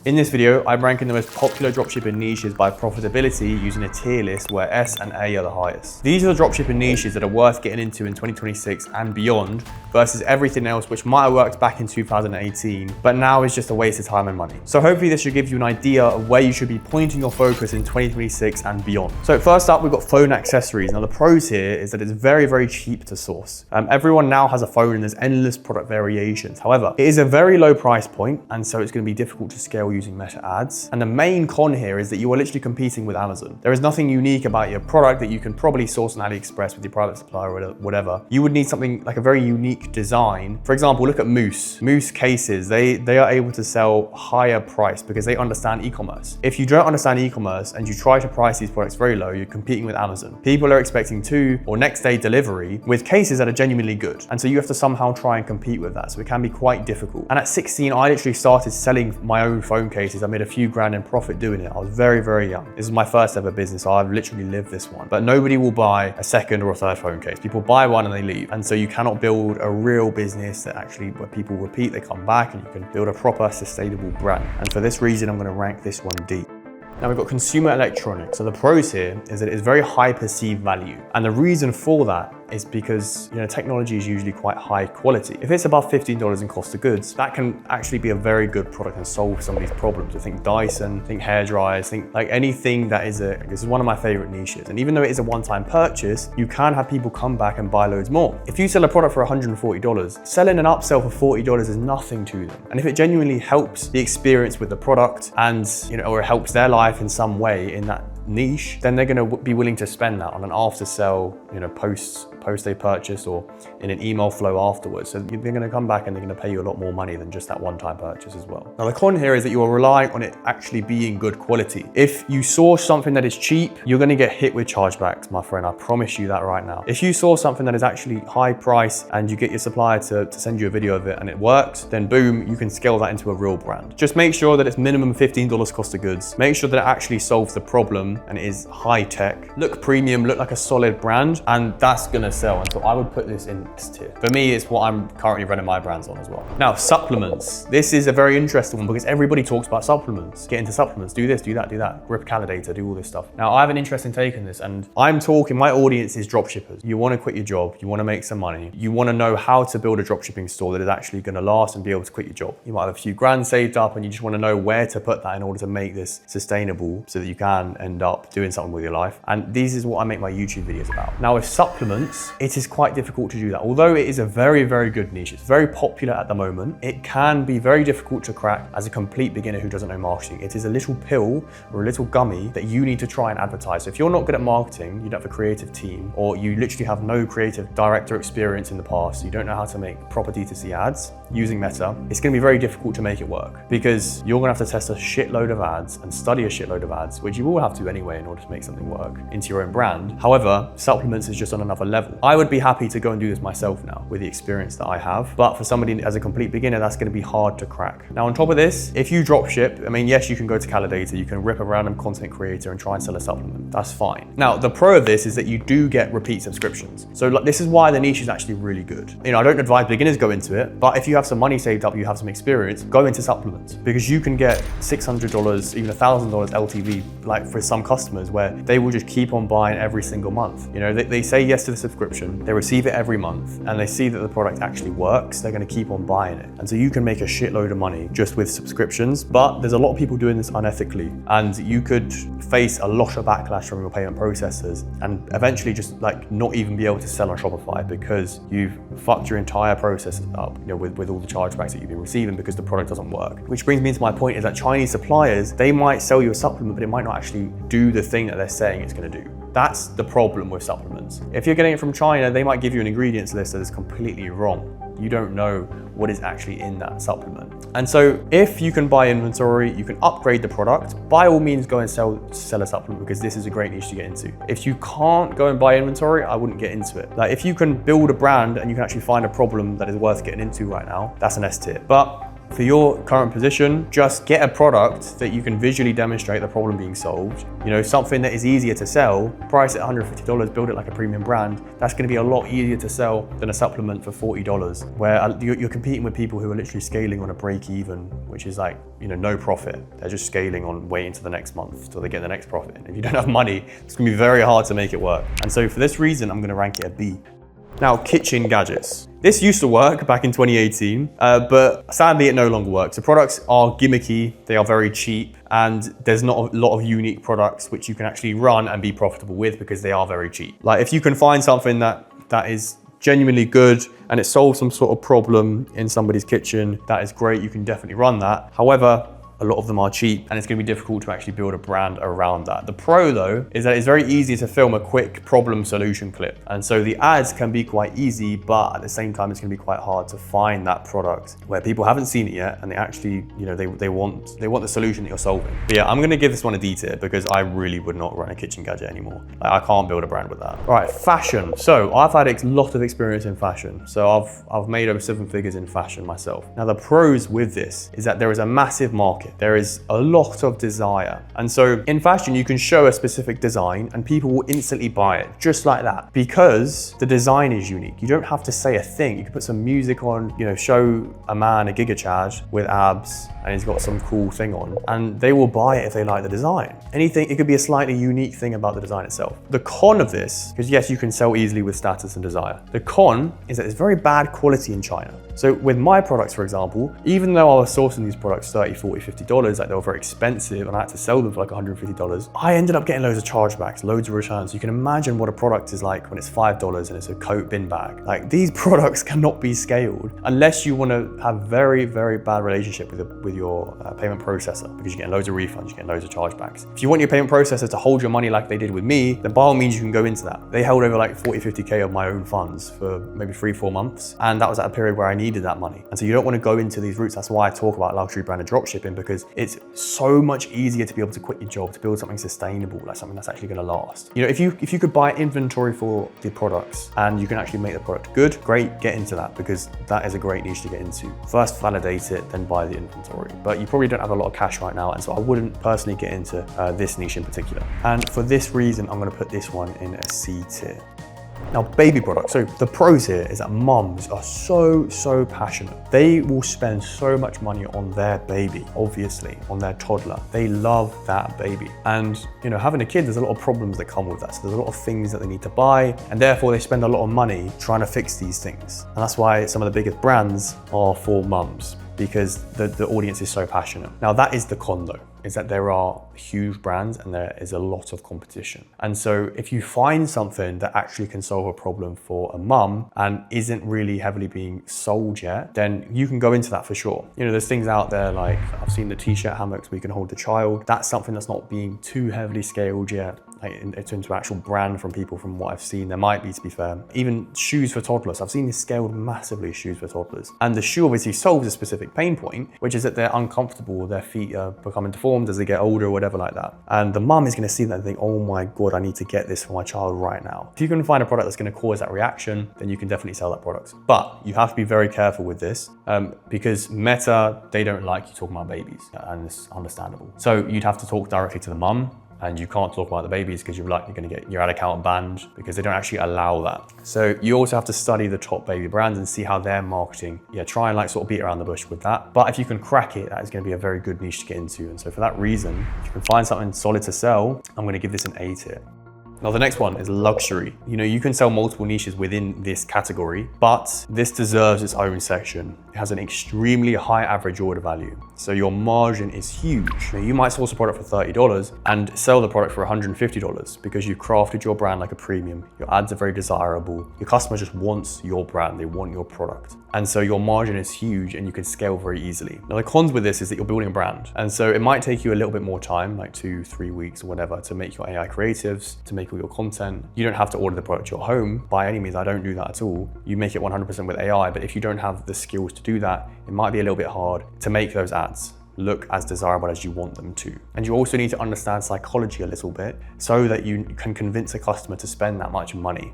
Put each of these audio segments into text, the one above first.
In this video, I'm ranking the most popular dropshipping niches by profitability using a tier list where S and A are the highest. These are the dropshipping niches that are worth getting into in 2026 and beyond versus everything else which might have worked back in 2018, but now is just a waste of time and money. So hopefully this should give you an idea of where you should be pointing your focus in 2026 and beyond. So first up, we've got phone accessories. Now the pros here is that it's very, very cheap to source. Everyone now has a phone and there's endless product variations. However, it is a very low price point, and so it's going to be difficult to scale using Meta ads. And the main con here is that you are literally competing with Amazon. There is nothing unique about your product that you can probably source on AliExpress with your private supplier or whatever. You would need something like a very unique design. For example, look at Moose cases. They are able to sell higher price because they understand e-commerce. If you don't understand e-commerce and you try to price these products very low, you're competing with Amazon. People are expecting 2 or next day delivery with cases that are genuinely good. And so you have to somehow try and compete with that. So it can be quite difficult. And at 16, I literally started selling my own phone cases. I made a few grand in profit doing it. I was very, very young. This is my first ever business. So I've literally lived this one. But nobody will buy a second or a third phone case. People buy one and they leave. And so you cannot build a real business that actually where people repeat, they come back, and you can build a proper sustainable brand. And for this reason, I'm going to rank this one D. Now we've got consumer electronics. So the pros here is that it is very high perceived value. And the reason for that is because, technology is usually quite high quality. If it's above $15 in cost of goods, that can actually be a very good product and solve some of these problems. I think Dyson, think hair dryers, think like anything that is this is one of my favorite niches. And even though it is a one-time purchase, you can have people come back and buy loads more. If you sell a product for $140, selling an upsell for $40 is nothing to them. And if it genuinely helps the experience with the product and, or it helps their life in some way in that niche, then they're going to be willing to spend that on an after sell, post they purchase or in an email flow afterwards. So they're going to come back and they're going to pay you a lot more money than just that one-time purchase as well. Now the con here is that you are relying on it actually being good quality. If you source something that is cheap, you're going to get hit with chargebacks, my friend. I promise you that right now. If you source something that is actually high price and you get your supplier to send you a video of it and it works, then boom, you can scale that into a real brand. Just make sure that it's minimum $15 cost of goods. Make sure that it actually solves the problem and it is high tech, look premium, look like a solid brand, and that's gonna sell. And so I would put this in this tier. For me, it's what I'm currently running my brands on as well. Now, supplements. This is a very interesting one because everybody talks about supplements. Get into supplements, do this, do that, do that. Grip Calidator, do all this stuff. Now, I have an interesting take on this, and I'm talking, my audience is dropshippers. You wanna quit your job, you wanna make some money, you wanna know how to build a dropshipping store that is actually gonna last and be able to quit your job. You might have a few grand saved up and you just wanna know where to put that in order to make this sustainable so that you can end up doing something with your life. And this is what I make my YouTube videos about. Now with supplements, it is quite difficult to do that. Although it is a very, very good niche, it's very popular at the moment, it can be very difficult to crack as a complete beginner who doesn't know marketing. It is a little pill or a little gummy that you need to try and advertise. So if you're not good at marketing, you don't have a creative team, or you literally have no creative director experience in the past, you don't know how to make proper D2C ads using Meta, it's gonna be very difficult to make it work because you're gonna have to test a shitload of ads and study a shitload of ads, which you will have to anyway in order to make something work into your own brand. However, supplements is just on another level. I would be happy to go and do this myself now with the experience that I have, but for somebody as a complete beginner, that's gonna be hard to crack. Now on top of this, if you drop ship, yes, you can go to Calidator, you can rip a random content creator and try and sell a supplement, that's fine. Now the pro of this is that you do get repeat subscriptions. So this is why the niche is actually really good. I don't advise beginners go into it, but if you have some money saved up, you have some experience, go into supplements because you can get $600, even $1,000 LTV, like for some customers where they will just keep on buying every single month. They say yes to the subscription, they receive it every month, and they see that the product actually works, they're gonna keep on buying it. And so you can make a shitload of money just with subscriptions, but there's a lot of people doing this unethically, and you could face a lot of backlash from your payment processors and eventually just not even be able to sell on Shopify because you've fucked your entire process up, with all the chargebacks that you've been receiving because the product doesn't work. Which brings me to my point is that Chinese suppliers, they might sell you a supplement, but it might not actually do the thing that they're saying it's gonna do. That's the problem with supplements. If you're getting it from China, they might give you an ingredients list that is completely wrong. You don't know what is actually in that supplement. And so if you can buy inventory, you can upgrade the product, by all means go and sell a supplement because this is a great niche to get into. If you can't go and buy inventory, I wouldn't get into it. If you can build a brand and you can actually find a problem that is worth getting into right now, that's an S tier. But For your current position, just get a product that you can visually demonstrate the problem being solved. You know, something that is easier to sell, price it $150, build it like a premium brand. That's gonna be a lot easier to sell than a supplement for $40, where you're competing with people who are literally scaling on a break even, which is like, you know, no profit. They're just scaling on waiting to the next month till they get the next profit. If you don't have money, it's gonna be very hard to make it work. And so for this reason, I'm gonna rank it a B. Now, kitchen gadgets. This used to work back in 2018, but sadly it no longer works. The products are gimmicky, they are very cheap, and there's not a lot of unique products which you can actually run and be profitable with because they are very cheap. Like if you can find something that is genuinely good and it solves some sort of problem in somebody's kitchen, that is great, you can definitely run that. However, a lot of them are cheap and it's gonna be difficult to actually build a brand around that. The pro though, is that it's very easy to film a quick problem solution clip. And so the ads can be quite easy, but at the same time, it's gonna be quite hard to find that product where people haven't seen it yet and they actually, you know, they want the solution that you're solving. But yeah, I'm gonna give this one a D tier because I really would not run a kitchen gadget anymore. Like, I can't build a brand with that. All right, fashion. So I've had a lot of experience in fashion. So I've made over 7 figures in fashion myself. Now the pros with this is that there is a massive market. There is a lot of desire. And so in fashion, you can show a specific design and people will instantly buy it just like that because the design is unique. You don't have to say a thing. You can put some music on, you know, show a man a Giga Chad with abs and he's got some cool thing on and they will buy it if they like the design. Anything, it could be a slightly unique thing about the design itself. The con of this, because yes, you can sell easily with status and desire. The con is that it's very bad quality in China. So with my products, for example, even though I was sourcing these products $30, $40, $50, like they were very expensive and I had to sell them for like $150, I ended up getting loads of chargebacks, loads of returns. You can imagine what a product is like when it's $5 and it's a coat bin bag. Like these products cannot be scaled unless you want to have very, very bad relationship with your payment processor because you're getting loads of refunds, you're getting loads of chargebacks. If you want your payment processor to hold your money like they did with me, then by all means you can go into that. They held over like 40, 50K of my own funds for maybe 3-4 months. And that was at a period where I needed that money. And so you don't want to go into these routes. That's why I talk about luxury branded dropshipping, because it's so much easier to be able to quit your job, to build something sustainable, like something that's actually going to last. You know, if you could buy inventory for the products and you can actually make the product good, great, get into that because that is a great niche to get into. First validate it, then buy the inventory. But you probably don't have a lot of cash right now. And so I wouldn't personally get into this niche in particular. And for this reason, I'm going to put this one in a C tier. Now, baby products. So the pros here is that mums are so passionate. They will spend so much money on their baby, obviously, on their toddler. They love that baby. And, you know, having a kid, there's a lot of problems that come with that. So there's a lot of things that they need to buy, and therefore they spend a lot of money trying to fix these things. And that's why some of the biggest brands are for mums, because the audience is so passionate. Now that is the con though, is that there are huge brands and there is a lot of competition. And so if you find something that actually can solve a problem for a mum and isn't really heavily being sold yet, then you can go into that for sure. You know, there's things out there like, I've seen the t-shirt hammocks where you can hold the child. That's something that's not being too heavily scaled yet. Like into an actual brand from people from what I've seen. There might be, to be fair. Even shoes for toddlers. I've seen this scaled massively, shoes for toddlers. And the shoe obviously solves a specific pain point, which is that they're uncomfortable, their feet are becoming deformed as they get older or whatever like that. And the mum is gonna see that and think, oh my God, I need to get this for my child right now. If you can find a product that's gonna cause that reaction, then you can definitely sell that product. But you have to be very careful with this because Meta, they don't like you talking about babies, and it's understandable. So you'd have to talk directly to the mum, and you can't talk about the babies because you're likely going to get your ad account banned because they don't actually allow that. So you also have to study the top baby brands and see how they're marketing. Yeah, try and like sort of beat around the bush with that. But if you can crack it, that is going to be a very good niche to get into. And so for that reason, if you can find something solid to sell, I'm going to give this an A tier. Now the next one is luxury. You know, you can sell multiple niches within this category, but this deserves its own section. It has an extremely high average order value. So your margin is huge. Now, you might source a product for $30 and sell the product for $150 because you've crafted your brand like a premium. Your ads are very desirable. Your customer just wants your brand. They want your product. And so your margin is huge and you can scale very easily. Now the cons with this is that you're building a brand. And so it might take you a little bit more time, like 2-3 weeks or whatever, to make your AI creatives, to make all your content. You don't have to order the product to your home. By any means, I don't do that at all. You make it 100% with AI, but if you don't have the skills to do that, it might be a little bit hard to make those ads look as desirable as you want them to. And you also need to understand psychology a little bit so that you can convince a customer to spend that much money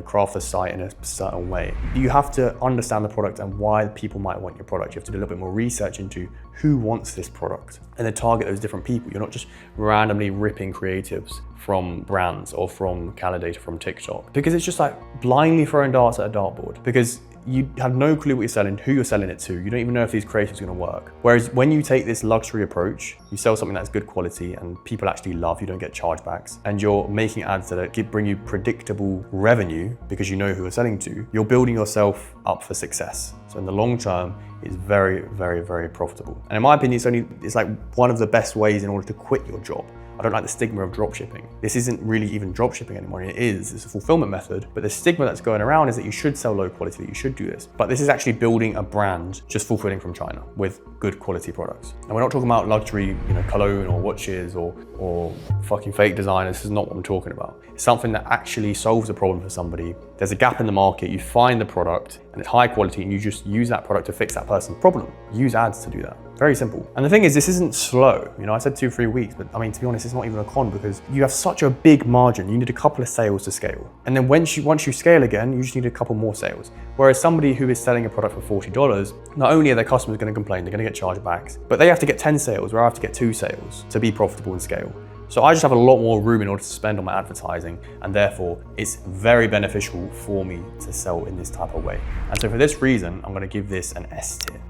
craft the site in a certain way. You have to understand the product and why people might want your product. You have to do a little bit more research into who wants this product and then target those different people. You're not just randomly ripping creatives from brands or from Calidata, from TikTok, because it's just like blindly throwing darts at a dartboard, because you have no clue what you're selling, who you're selling it to. You don't even know if these creatives are going to work. Whereas when you take this luxury approach, you sell something that's good quality and people actually love, you don't get chargebacks, and you're making ads that bring you predictable revenue because you know who you're selling to, you're building yourself up for success. So in the long term, it's very, very, very profitable. And in my opinion, it's like one of the best ways in order to quit your job. I don't like the stigma of dropshipping. This isn't really even dropshipping anymore. It's a fulfillment method, but the stigma that's going around is that you should sell low quality, that you should do this. But this is actually building a brand just fulfilling from China with good quality products. And we're not talking about luxury, cologne or watches or fucking fake design. This is not what I'm talking about. It's something that actually solves a problem for somebody. There's a gap in the market, you find the product and it's high quality and you just use that product to fix that person's problem. Use ads to do that. Very simple. And the thing is, this isn't slow. I said 2-3 weeks, but to be honest, it's not even a con because you have such a big margin. You need a couple of sales to scale. And then once you scale again, you just need a couple more sales. Whereas somebody who is selling a product for $40, not only are their customers going to complain, they're going to get chargebacks, but they have to get 10 sales where I have to get 2 sales to be profitable and scale. So I just have a lot more room in order to spend on my advertising, and therefore it's very beneficial for me to sell in this type of way. And so for this reason, I'm going to give this an S tier.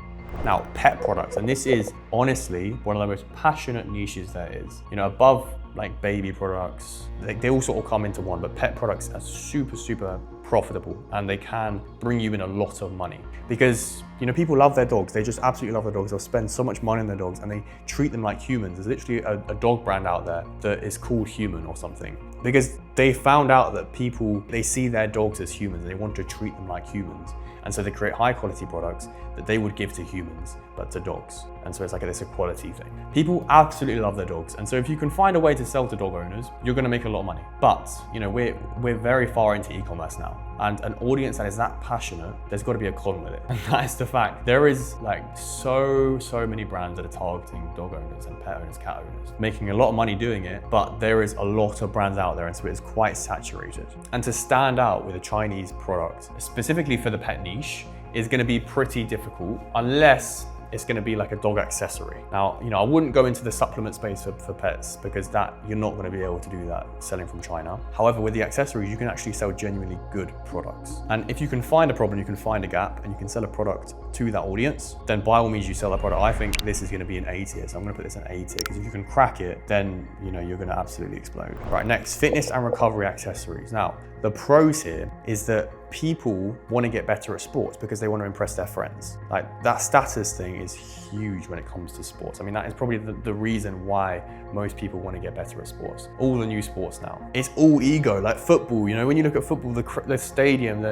Now, pet products, and this is honestly one of the most passionate niches there is. Above like baby products, they all sort of come into one, but pet products are super, super profitable and they can bring you in a lot of money because people love their dogs. They just absolutely love their dogs. They'll spend so much money on their dogs and they treat them like humans. There's literally a dog brand out there that is called Human or something because they found out that people, they see their dogs as humans and they want to treat them like humans. And so they create high quality products that they would give to humans, but to dogs. And so it's like this equality thing. People absolutely love their dogs. And so if you can find a way to sell to dog owners, you're gonna make a lot of money. But we're very far into e-commerce now. And an audience that is that passionate, there's gotta be a con with it. And that is the fact. There is like so many brands that are targeting dog owners and pet owners, cat owners, making a lot of money doing it, but there is a lot of brands out there. And so it's quite saturated. And to stand out with a Chinese product, specifically for the pet niche, is gonna be pretty difficult unless it's gonna be like a dog accessory. Now, I wouldn't go into the supplement space for pets because that you're not gonna be able to do that selling from China. However, with the accessories, you can actually sell genuinely good products. And if you can find a problem, you can find a gap and you can sell a product to that audience, then by all means you sell that product. I think this is gonna be an A tier. So I'm gonna put this in A tier because if you can crack it, then you're gonna absolutely explode. Right, next, fitness and recovery accessories. Now, the pros here is that people want to get better at sports because they want to impress their friends. Like that status thing is huge when it comes to sports. That is probably the reason why most people want to get better at sports. All the new sports now, it's all ego. Like football, when you look at football, the stadium,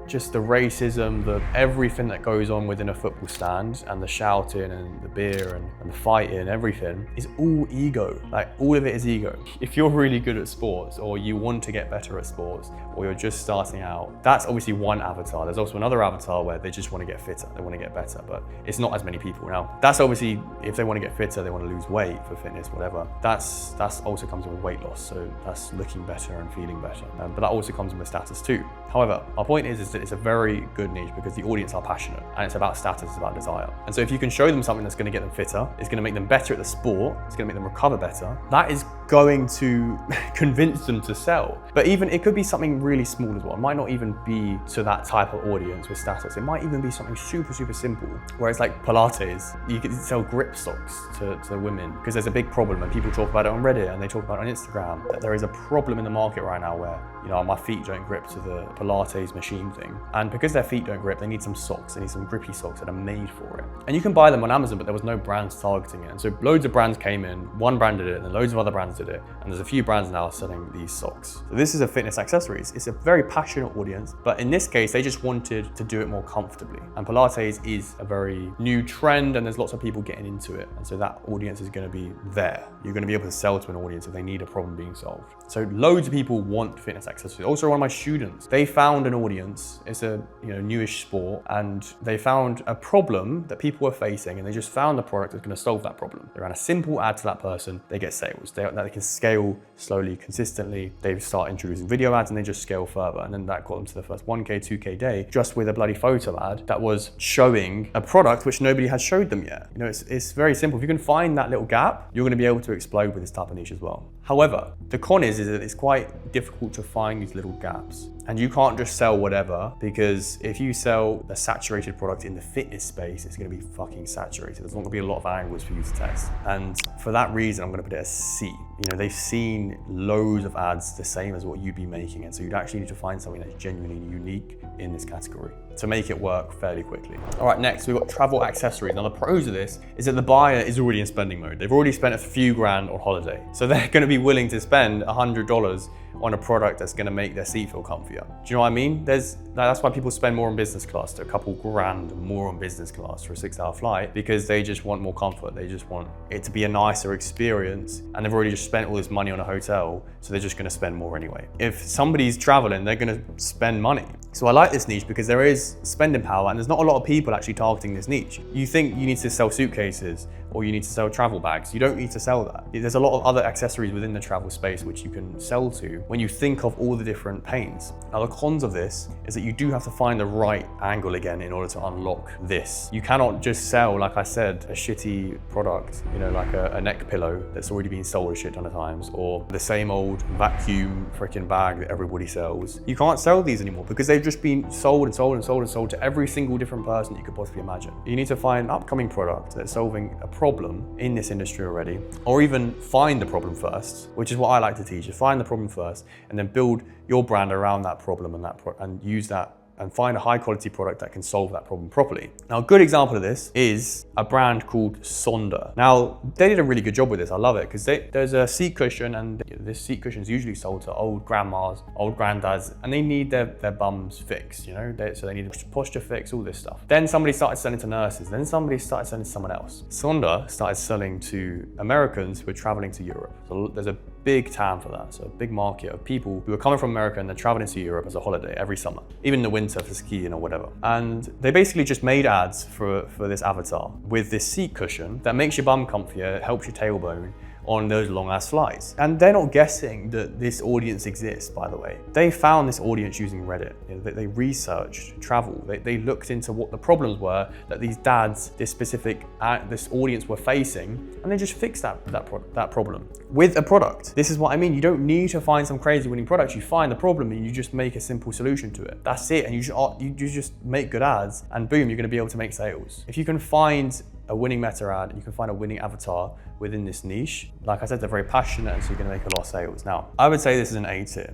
just the racism, everything that goes on within a football stand and the shouting and the beer and the fighting and everything is all ego. Like all of it is ego. If you're really good at sports or you want to get better at sports or you're just starting out, that's obviously one avatar. There's also another avatar where they just want to get fitter, they want to get better, but it's not as many people. Now, that's obviously, if they want to get fitter, they want to lose weight for fitness, whatever. That's also comes with weight loss. So that's looking better and feeling better. But that also comes with status too. However, our point is that it's a very good niche because the audience are passionate and it's about status, it's about desire. And so if you can show them something that's going to get them fitter, it's going to make them better at the sport, it's going to make them recover better, that is going to convince them to sell. But even it could be something really small as well. It might not even be to that type of audience with status. It might even be something super simple, where it's like Pilates. You can sell grip socks to women because there's a big problem and people talk about it on Reddit and they talk about it on Instagram, that there is a problem in the market right now where my feet don't grip to the Pilates machine thing. And because their feet don't grip, they need some socks. They need some grippy socks that are made for it. And you can buy them on Amazon, but there was no brands targeting it. And so loads of brands came in, one brand did it, and then loads of other brands did it. And there's a few brands now selling these socks. So this is a fitness accessories. It's a very passionate audience, but in this case, they just wanted to do it more comfortably. And Pilates is a very new trend and there's lots of people getting into it. And so that audience is gonna be there. You're gonna be able to sell to an audience if they need a problem being solved. So loads of people want fitness accessories. Also, one of my students, they found an audience. It's a newish sport, and they found a problem that people were facing, and they just found a product that's going to solve that problem. They ran a simple ad to that person, they get sales. That they can scale slowly, consistently. They start introducing video ads and they just scale further. And then that got them to the first 1K, 2K day, just with a bloody photo ad that was showing a product which nobody had showed them yet. You know, it's very simple. If you can find that little gap, you're gonna be able to explode with this type of niche as well. However, the con is that it's quite difficult to find these little gaps. And you can't just sell whatever, because if you sell a saturated product in the fitness space, it's gonna be fucking saturated. There's not gonna be a lot of angles for you to test. And for that reason, I'm gonna put it as C. You know, they've seen loads of ads the same as what you'd be making. And so you'd actually need to find something that's genuinely unique in this category to make it work fairly quickly. All right, next we've got travel accessories. Now the pros of this is that the buyer is already in spending mode. They've already spent a few grand on holiday. So they're gonna be willing to spend $100 on a product that's gonna make their seat feel comfier. Do you know what I mean? That's why people spend more on business class, to a couple grand more on business class for a 6-hour flight, because they just want more comfort. They just want it to be a nicer experience, and they've already just spent all this money on a hotel, so they're just gonna spend more anyway. If somebody's traveling, they're gonna spend money. So I like this niche because there is spending power, and there's not a lot of people actually targeting this niche. You think you need to sell suitcases or you need to sell travel bags. You don't need to sell that. There's a lot of other accessories within the travel space which you can sell to when you think of all the different pains. Now the cons of this is that you do have to find the right angle again in order to unlock this. You cannot just sell, like I said, a shitty product, you know, like a neck pillow that's already been sold a shit ton of times, or the same old vacuum freaking bag that everybody sells. You can't sell these anymore because they've just been sold and sold and sold and sold to every single different person that you could possibly imagine. You need to find an upcoming product that's solving a problem in this industry already, or even find the problem first, which is what I like to teach. You find the problem first and then build your brand around that problem and use that and find a high quality product that can solve that problem properly. Now, a good example of this is a brand called Sonder. Now, they did a really good job with this. I love it because there's a seat cushion, and this seat cushion is usually sold to old grandmas, old granddads, and they need their bums fixed, you know? So they need a posture fix, all this stuff. Then somebody started selling to nurses. Then somebody started selling to someone else. Sonder started selling to Americans who are traveling to Europe. So there's a big TAM for that. So a big market of people who are coming from America and they're traveling to Europe as a holiday every summer, even in the winter for skiing or whatever. And they basically just made ads for this avatar with this seat cushion that makes your bum comfier, helps your tailbone on those long ass flights. And they're not guessing that this audience exists, by the way. They found this audience using Reddit. You know, they researched travel. They looked into what the problems were that these dads, this audience were facing, and they just fixed that problem with a product. This is what I mean. You don't need to find some crazy winning product. You find the problem and you just make a simple solution to it. That's it. And you just make good ads, and boom, you're gonna be able to make sales. If you can find a winning meta ad and you can find a winning avatar within this niche, like I said, they're very passionate, and so you're gonna make a lot of sales. Now, I would say this is an A tier.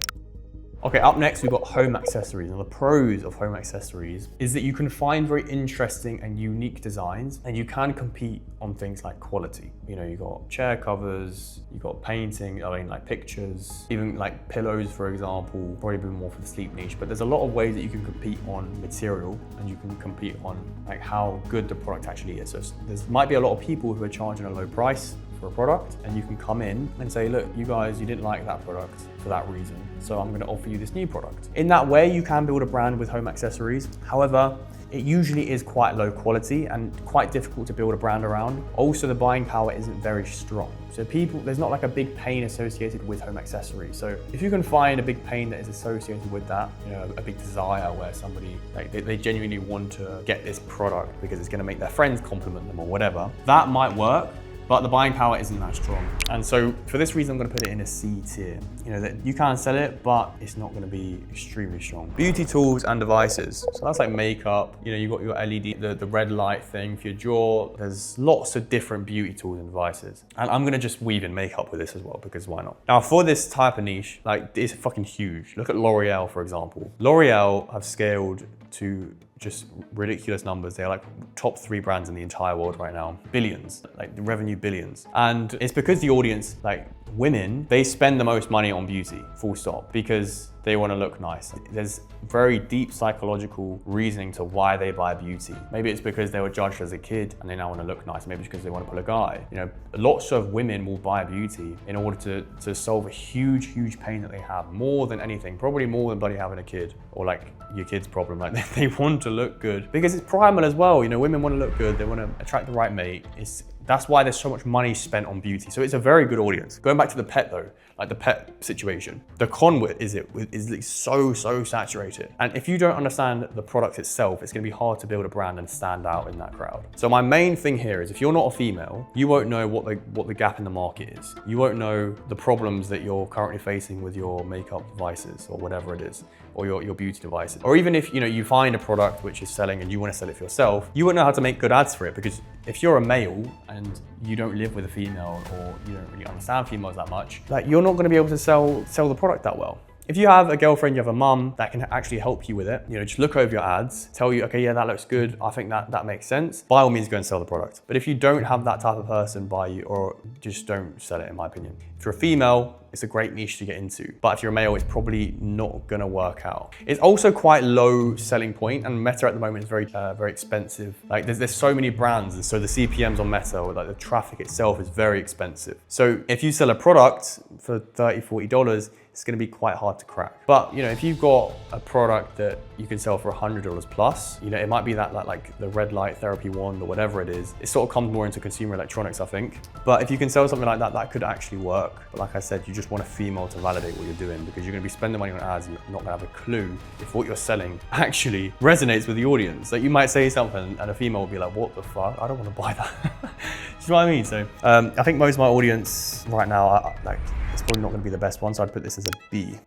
Okay, up next we've got home accessories. Now the pros of home accessories is that you can find very interesting and unique designs, and you can compete on things like quality. You know, you got chair covers, you got painting, like pictures, even like pillows, for example, probably be more for the sleep niche, but there's a lot of ways that you can compete on material, and you can compete on like how good the product actually is. So there might be a lot of people who are charging a low price for a product, and you can come in and say, look, you guys, you didn't like that product for that reason, so I'm gonna offer you this new product. In that way, you can build a brand with home accessories. However, it usually is quite low quality and quite difficult to build a brand around. Also, the buying power isn't very strong. So there's not like a big pain associated with home accessories. So if you can find a big pain that is associated with that, you know, a big desire where somebody, like they genuinely want to get this product because it's gonna make their friends compliment them or whatever, that might work. But the buying power isn't that strong. And so for this reason, I'm gonna put it in a C tier. You know, that you can sell it, but it's not gonna be extremely strong. Beauty tools and devices. So that's like makeup. You know, you got your LED, the red light thing for your jaw. There's lots of different beauty tools and devices. And I'm gonna just weave in makeup with this as well, because why not? Now for this type of niche, like it's fucking huge. Look at L'Oreal, for example. L'Oreal have scaled to just ridiculous numbers. They're like top 3 brands in the entire world right now. Billions, like the revenue billions. And it's because the audience, like women, they spend the most money on beauty, full stop, because they want to look nice. There's very deep psychological reasoning to why they buy beauty. Maybe it's because they were judged as a kid and they now want to look nice. Maybe it's because they want to pull a guy. You know, lots of women will buy beauty in order to solve a huge pain that they have, more than anything, probably more than bloody having a kid or like your kid's problem. Like they want to look good because it's primal as well. You know, women want to look good. They want to attract the right mate. It's That's why there's so much money spent on beauty. So it's a very good audience. Going back to the pet though, like the pet situation, the con with is so saturated. And if you don't understand the product itself, it's gonna be hard to build a brand and stand out in that crowd. So my main thing here is if you're not a female, you won't know what the gap in the market is. You won't know the problems that you're currently facing with your makeup devices or whatever it is, or your beauty devices. Or even if you find a product which is selling and you want to sell it for yourself, you won't know how to make good ads for it, because if you're a male and you don't live with a female, or you don't really understand females that much, like you're not going to be able to sell the product that well. If you have a girlfriend, you have a mum that can actually help you with it, just look over your ads, tell you, okay, yeah, that looks good. I think that makes sense. By all means, go and sell the product. But if you don't have that type of person by you, or just don't sell it, in my opinion. If you're a female, it's a great niche to get into. But if you're a male, it's probably not gonna work out. It's also quite low selling point, and Meta at the moment is very expensive. Like there's so many brands, and so the CPMs on Meta, or like the traffic itself, is very expensive. So if you sell a product for $30, $40, it's gonna be quite hard to crack. But if you've got a product that you can sell for $100 plus, it might be that like the red light therapy wand or whatever it is. It sort of comes more into consumer electronics, I think. But if you can sell something like that, that could actually work. But like I said, you just want a female to validate what you're doing, because you're gonna be spending money on ads and you're not gonna have a clue if what you're selling actually resonates with the audience. Like you might say something and a female will be like, what the fuck? I don't wanna buy that. Do you know what I mean? So I think most of my audience right now, it's probably not gonna be the best one, so I'd put this as a B.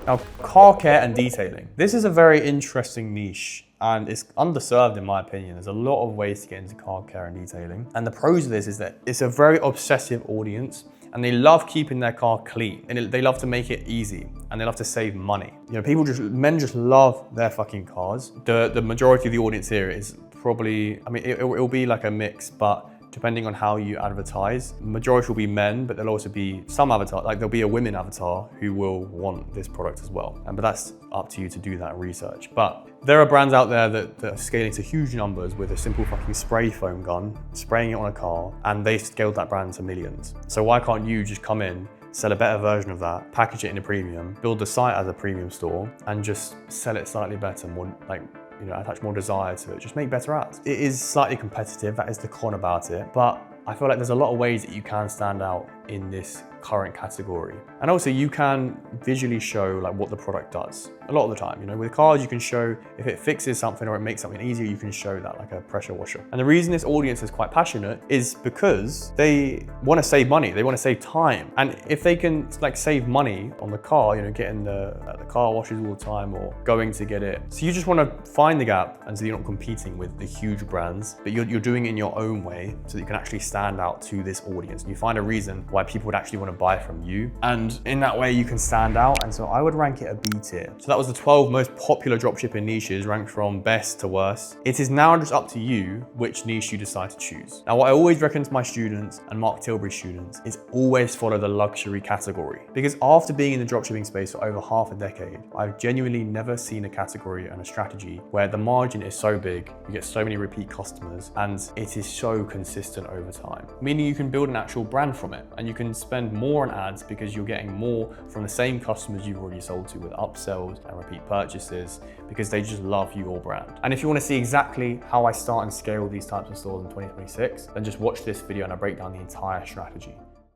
Now, car care and detailing. This is a very interesting niche, and it's underserved in my opinion. There's a lot of ways to get into car care and detailing. And the pros of this is that it's a very obsessive audience, and they love keeping their car clean, and they love to make it easy, and they love to save money. Men just love their fucking cars. The majority of the audience here is probably, it'll be like a mix, but depending on how you advertise, the majority will be men, but there'll also be some avatar, like there'll be a women avatar who will want this product as well. But that's up to you to do that research. But there are brands out there that are scaling to huge numbers with a simple fucking spray foam gun, spraying it on a car, and they scaled that brand to millions. So why can't you just come in, sell a better version of that, package it in a premium, build the site as a premium store, and just sell it slightly better, more like, attach more desire to it, just make better ads. It is slightly competitive, that is the con about it, but I feel like there's a lot of ways that you can stand out in this current category. And also you can visually show like what the product does a lot of the time. With cars, you can show if it fixes something or it makes something easier, you can show that, like a pressure washer. And the reason this audience is quite passionate is because they want to save money, they want to save time. And if they can like save money on the car, getting the car washes all the time or going to get it. So you just want to find the gap, and so you're not competing with the huge brands, but you're doing it in your own way so that you can actually stand out to this audience. And you find a reason why people would actually want to buy from you. And in that way you can stand out. And so I would rank it a B tier. So that was the 12 most popular dropshipping niches ranked from best to worst. It is now just up to you which niche you decide to choose. Now, what I always recommend to my students and Mark Tilbury students is always follow the luxury category. Because after being in the dropshipping space for over half a decade, I've genuinely never seen a category and a strategy where the margin is so big, you get so many repeat customers, and it is so consistent over time. Meaning you can build an actual brand from it, and you can spend more on ads because you're getting more from the same customers you've already sold to, with upsells and repeat purchases, because they just love your brand. And if you want to see exactly how I start and scale these types of stores in 2026, then just watch this video and I break down the entire strategy.